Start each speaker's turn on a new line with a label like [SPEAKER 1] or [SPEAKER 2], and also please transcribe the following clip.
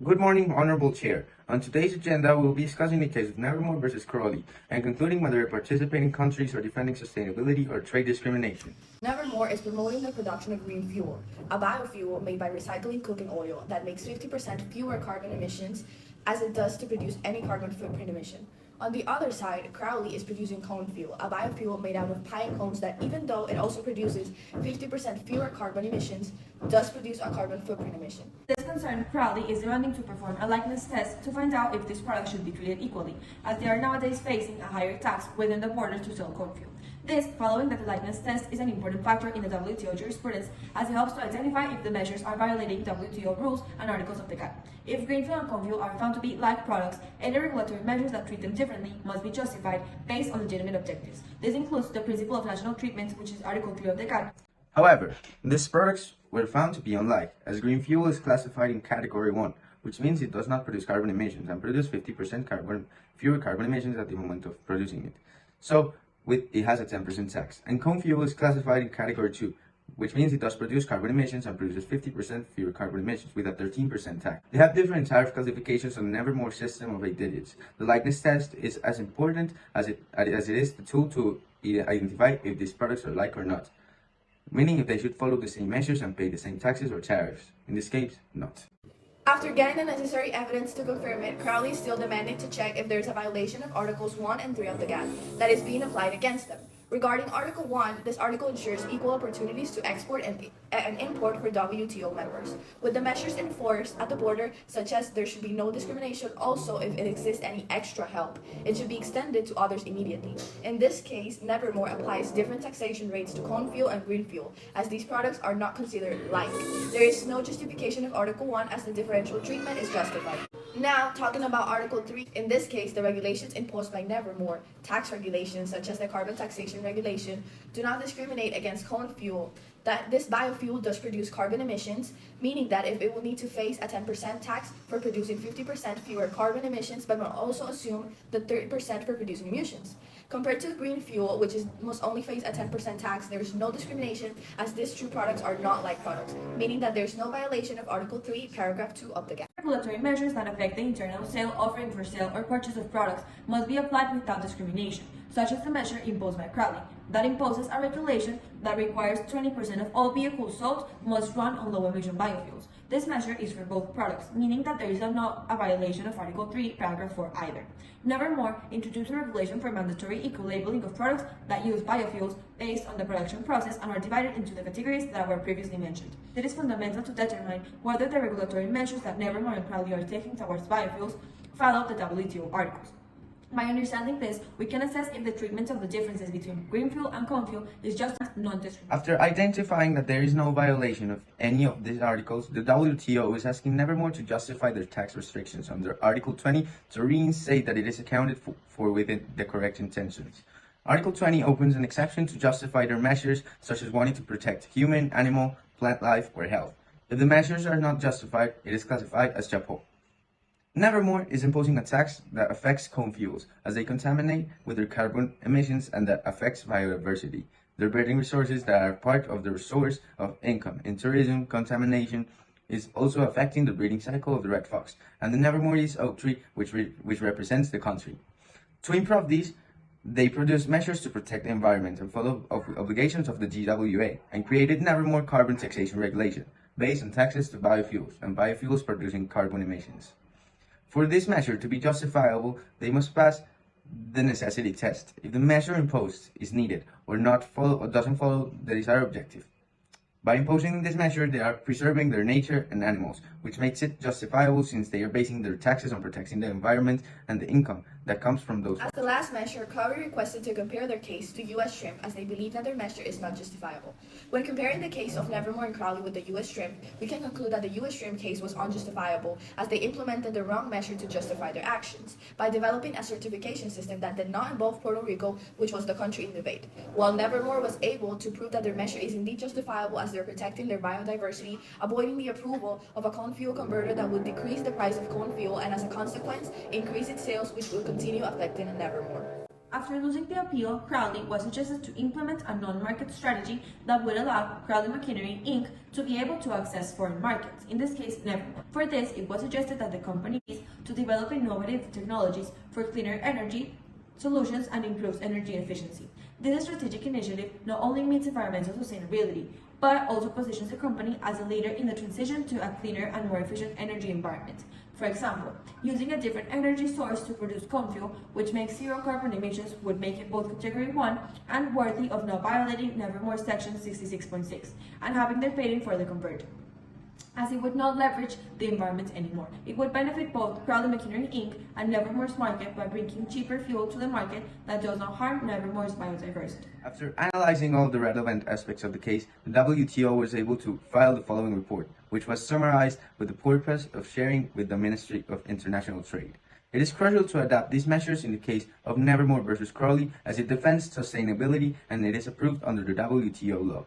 [SPEAKER 1] Good morning, Honorable Chair. On today's agenda, we will be discussing the case of Nevermore versus Crowley and concluding whether participating countries are defending sustainability or trade discrimination.
[SPEAKER 2] Nevermore is promoting the production of green fuel, a biofuel made by recycling cooking oil that makes 50% fewer carbon emissions as it does to produce any carbon footprint emission. On the other side, Crowley is producing cone fuel, a biofuel made out of pine cones that, even though it also produces 50% fewer carbon emissions, does produce a carbon footprint emission.
[SPEAKER 3] This concerned Crowley is demanding to perform a likeness test to find out if these products should be treated equally, as they are nowadays facing a higher tax within the borders to sell corn fuel. This, following that the likeness test is an important factor in the WTO jurisprudence, as it helps to identify if the measures are violating WTO rules and articles of the GATT. If green fuel and corn fuel are found to be like products, any regulatory measures that treat them differently must be justified based on legitimate objectives. This includes the principle of national treatment, which is Article 3 of the GATT.
[SPEAKER 1] However, these products were found to be unlike, as green fuel is classified in Category 1, which means it does not produce carbon emissions and produces 50% fewer carbon emissions at the moment of producing it. So, it has a 10% tax. And cone fuel is classified in Category 2, which means it does produce carbon emissions and produces 50% fewer carbon emissions with a 13% tax. They have different tariff classifications on the Nevermore system of 8 digits. The likeness test is as important as it is the tool to identify if these products are like or not, meaning if they should follow the same measures and pay the same taxes or tariffs. In this case, not.
[SPEAKER 2] After getting the necessary evidence to confirm it, Crowley is still demanding to check if there is a violation of Articles 1 and 3 of the GATT that is being applied against them. Regarding Article 1, this article ensures equal opportunities to export and import for WTO members, with the measures enforced at the border, such as there should be no discrimination. Also, if it exists any extra help, it should be extended to others immediately. In this case, Nevermore applies different taxation rates to corn fuel and green fuel, as these products are not considered like. There is no justification of Article 1 as the differential treatment is justified. Now, talking about Article 3, in this case, the regulations imposed by Nevermore, tax regulations such as the carbon taxation regulation, do not discriminate against corn fuel. That this biofuel does produce carbon emissions, meaning that if it will need to face a 10% tax for producing 50% fewer carbon emissions, but will also assume the 30% for producing emissions. Compared to green fuel, which must only face a 10% tax, there is no discrimination, as these two products are not like products, meaning that there is no violation of Article 3, Paragraph 2 of the GATT.
[SPEAKER 3] Regulatory measures that affect the internal sale, offering for sale, or purchase of products must be applied without discrimination, such as the measure imposed by Crowley, that imposes a regulation that requires 20% of all vehicles sold must run on low-emission biofuels. This measure is for both products, meaning that there is not a violation of Article 3, Paragraph 4 either. Nevermore introduced a regulation for mandatory eco-labeling of products that use biofuels based on the production process and are divided into the categories that were previously mentioned. It is fundamental to determine whether the regulatory measures that Nevermore and Crowley are taking towards biofuels follow the WTO articles. By understanding this, we can assess if the treatment of the differences between green fuel and corn fuel is just non-discriminatory.
[SPEAKER 1] After identifying that there is no violation of any of these articles, the WTO is asking Nevermore to justify their tax restrictions under Article 20 to reinstate that it is accounted for within the correct intentions. Article 20 opens an exception to justify their measures, such as wanting to protect human, animal, plant life, or health. If the measures are not justified, it is classified as chapeau. Nevermore is imposing a tax that affects cone fuels, as they contaminate with their carbon emissions and that affects biodiversity. Their breeding resources that are part of their source of income. In tourism, contamination is also affecting the breeding cycle of the red fox, and the Nevermore East oak tree, which represents the country. To improve these, they produced measures to protect the environment and follow obligations of the GWA, and created Nevermore carbon taxation regulation, based on taxes to biofuels and biofuels producing carbon emissions. For this measure to be justifiable, they must pass the necessity test if the measure imposed is needed or doesn't follow the desired objective. By imposing this measure, they are preserving their nature and animals, which makes it justifiable since they are basing their taxes on protecting the environment and the income that comes from those.
[SPEAKER 2] As the last measure, Crowley requested to compare their case to U.S. shrimp, as they believe that their measure is not justifiable. When comparing the case of Nevermore and Crowley with the U.S. shrimp, we can conclude that the U.S. shrimp case was unjustifiable, as they implemented the wrong measure to justify their actions, by developing a certification system that did not involve Puerto Rico, which was the country in debate. While Nevermore was able to prove that their measure is indeed justifiable, as they're protecting their biodiversity, avoiding the approval of a corn fuel converter that would decrease the price of corn fuel and, as a consequence, increase its sales, which will continue affecting Nevermore.
[SPEAKER 3] After losing the appeal, Crowley was suggested to implement a non-market strategy that would allow Crowley Machinery Inc. to be able to access foreign markets, in this case, Nevermore. For this, it was suggested that the company is to develop innovative technologies for cleaner energy solutions and improves energy efficiency. This strategic initiative not only meets environmental sustainability, but also positions the company as a leader in the transition to a cleaner and more efficient energy environment. For example, using a different energy source to produce corn fuel, which makes zero carbon emissions, would make it both Category 1 and worthy of not violating Nevermore Section 66.6 and having their patent for the converter, as it would not leverage the environment anymore. It would benefit both Crowley Machinery Inc. and Nevermore's market by bringing cheaper fuel to the market that does not harm Nevermore's biodiversity.
[SPEAKER 1] After analyzing all the relevant aspects of the case, the WTO was able to file the following report, which was summarized with the purpose of sharing with the Ministry of International Trade. It is crucial to adapt these measures in the case of Nevermore versus Crowley, as it defends sustainability and it is approved under the WTO law.